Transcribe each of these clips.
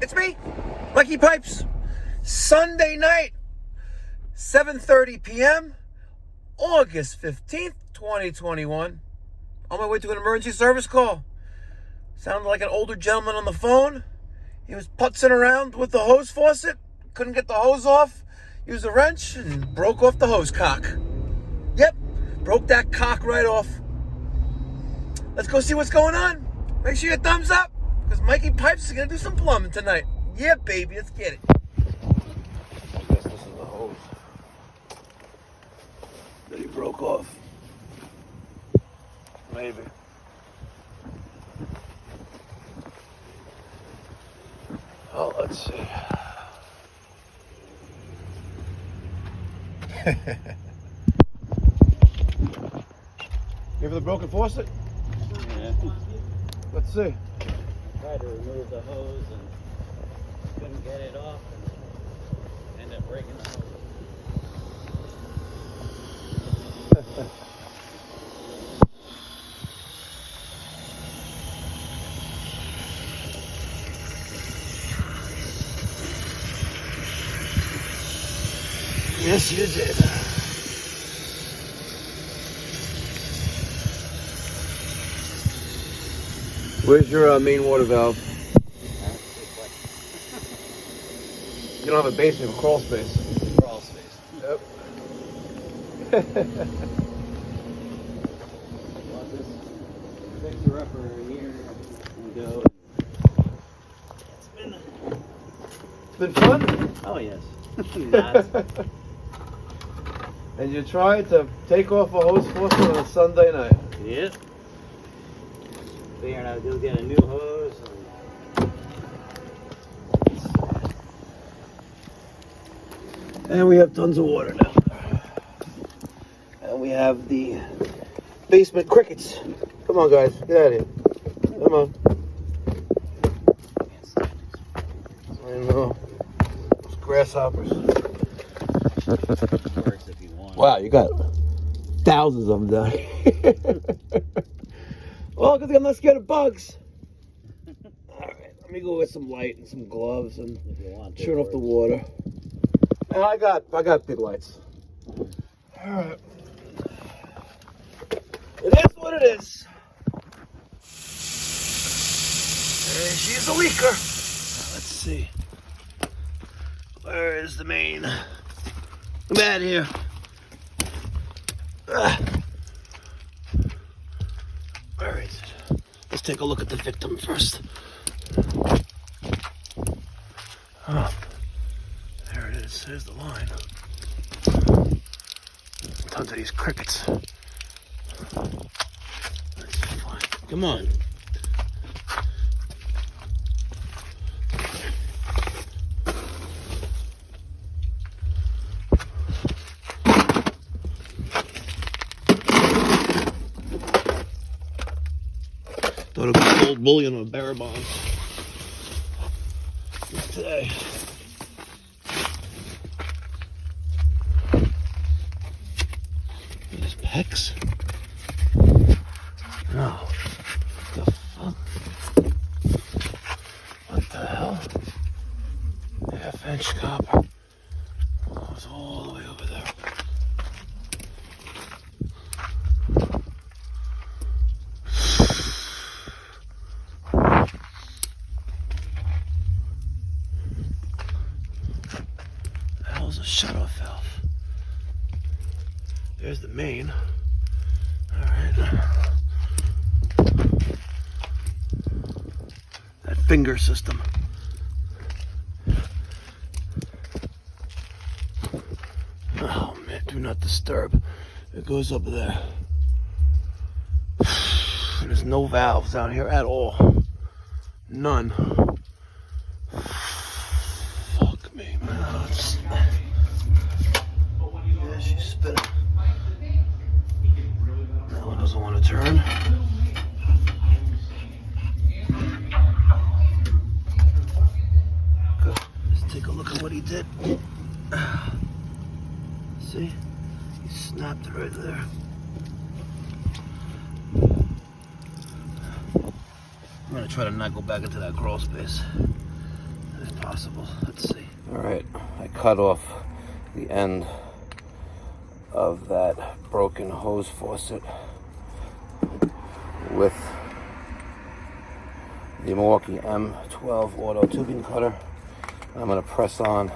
It's me, Mikey Pipes. Sunday night, 7:30 p.m., August 15th, 2021. On my way to an emergency service call. Sounded like an older gentleman on the phone. He was putzing around with the hose faucet. Couldn't get the hose off. Used a wrench and broke off the hose cock. Yep, broke that cock right off. Let's go see what's going on. Make sure you thumbs up, because Mikey Pipes is going to do some plumbing tonight. Yeah, baby, let's get it. I guess this is the hose that he broke off. Maybe. Oh, let's see. Give her the broken faucet? Yeah. Let's see. Tried to remove the hose and couldn't get it off and ended up breaking the hose. Yes, you did. Where's your main water valve? You don't have a basement, a crawl space. Crawlspace. Yep. Bought this fixer upper a year ago. It's been fun? Oh yes. Nuts. And you tried to take off a hose faucet on a Sunday night. Yep. Figuring I'd go get a new hose. And we have tons of water now. And we have the basement crickets. Come on, guys, get out of here. Come on. I know. Those grasshoppers. Works if you want. Wow, you got thousands of them down here. Well, because I'm not scared of bugs. All right, let me go get some light and some gloves and If you want to, turn off the water. And I got big lights. All right. It is what it is. And she's a leaker. Let's see. Where is the main? Come out here. Where is it? Let's take a look at the victim first. Oh, there it is. There's the line. There's tons of these crickets. That's fine. Come on. Thought it was gold bullion or bearer bond. Today. These pecs. No. The fuck? What the hell? Half-inch copper. Goes all the way over there. A shut-off valve. There's the main. All right. That finger system. Oh man, do not disturb. It goes up there. There's no valves down here at all. None. Fuck me, man. Yeah, she's spinning. That one doesn't want to turn. Good. Let's take a look at what he did. See? He snapped it right there. I'm gonna try to not go back into that crawl space. possible. Let's see. All right, I cut off the end of that broken hose faucet with the Milwaukee M12 auto tubing cutter. I'm going to press on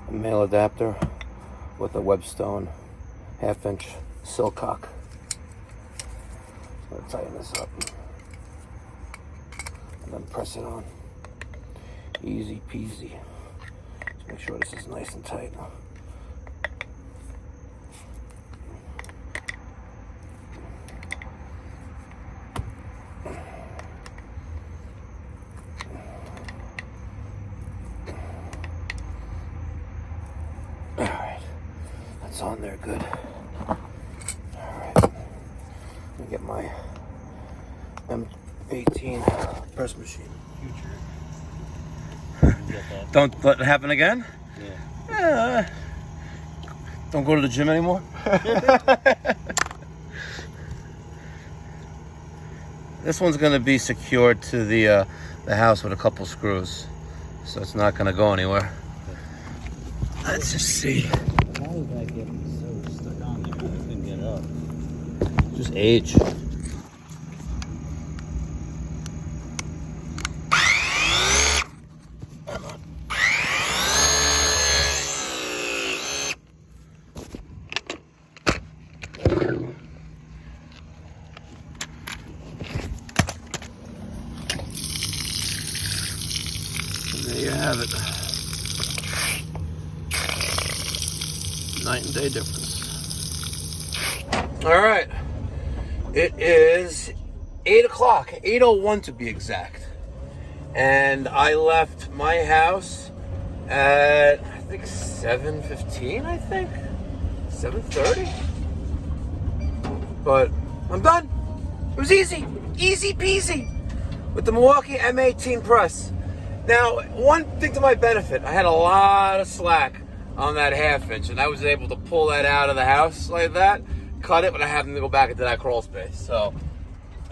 a male adapter with a Webstone 1/2-inch silcock. I'm going to tighten this up and then press it on. Easy peasy. Just make sure this is nice and tight. On there, good. All right, let me get my M18 press machine. Don't let it happen again. Yeah. Don't go to the gym anymore. This one's going to be secured to the house with a couple screws, so it's not going to go anywhere. Let's just see. How did that get so stuck on there? I couldn't get it up. Just age. And there you have it. Night and day difference. All right, it is 8 o'clock, 8:01 to be exact, and I left my house at I think 7:15. I think 7:30, but I'm done. It was easy peasy with the Milwaukee M18 press. Now, one thing to my benefit, I had a lot of slack on that 1/2 inch, and I was able to pull that out of the house like that, cut it, but I happened to go back into that crawl space. So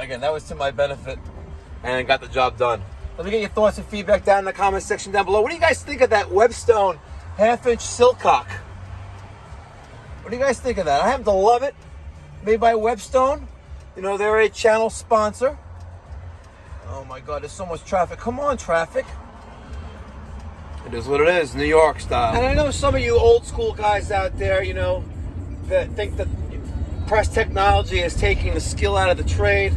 again, that was to my benefit and got the job done. Let me get your thoughts and feedback down in the comment section down below. What do you guys think of that Webstone 1/2-inch silcock? What do you guys think of that? I happen to love it. Made by Webstone. You know, they're a channel sponsor. Oh my God, there's so much traffic. Come on, traffic. It is what it is, New York style. And I know some of you old school guys out there, you know, that think that press technology is taking the skill out of the trade.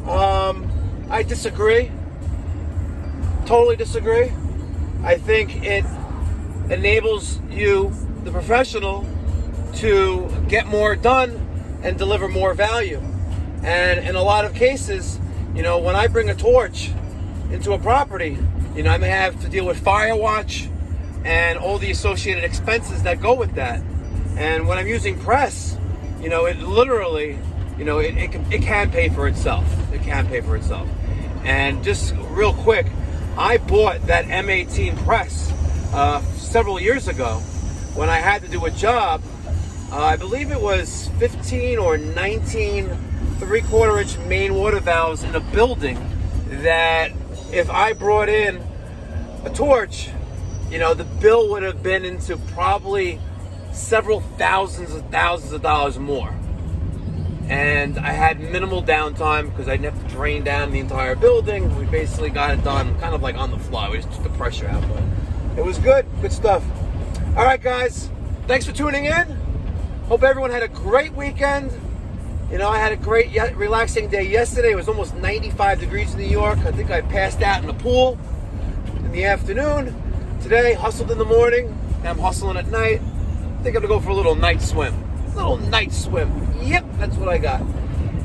I disagree. Totally disagree. I think it enables you, the professional, to get more done and deliver more value. And in a lot of cases, you know, when I bring a torch into a property, you know, I may have to deal with fire watch and all the associated expenses that go with that. And when I'm using press, you know, it literally, you know, it can pay for itself. It can pay for itself. And just real quick, I bought that M18 press several years ago when I had to do a job. I believe it was 15 or 19 3/4-inch main water valves in a building that if I brought in a torch, you know, the bill would have been into probably several thousands of dollars more. And I had minimal downtime because I didn't have to drain down the entire building. We basically got it done kind of like on the fly. We just took the pressure out, but it was good stuff. All right, guys, thanks for tuning in. Hope everyone had a great weekend. You know, I had a great, relaxing day yesterday. It was almost 95 degrees in New York. I think I passed out in the pool in the afternoon. Today, hustled in the morning. Now I'm hustling at night. I think I'm gonna go for a little night swim. Yep, that's what I got.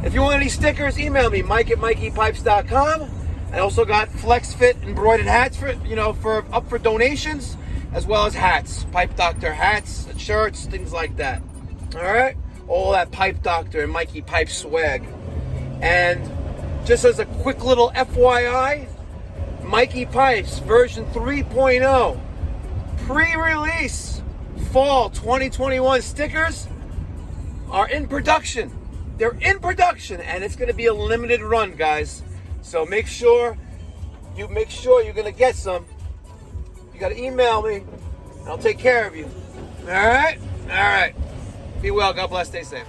If you want any stickers, email me, Mike at mikeypipes.com. I also got Flex Fit embroidered hats for, you know, up for donations, as well as hats, Pipe Doctor hats, shirts, things like that. All right, all that Pipe Doctor and Mikey Pipes swag. And just as a quick little FYI, Mikey Pipes version 3.0 pre-release fall 2021 stickers are in production. They're in production, and it's going to be a limited run, guys. So make sure you make sure you're going to get some. You got to email me, and I'll take care of you. All right? All right. Be well. God bless. Stay safe.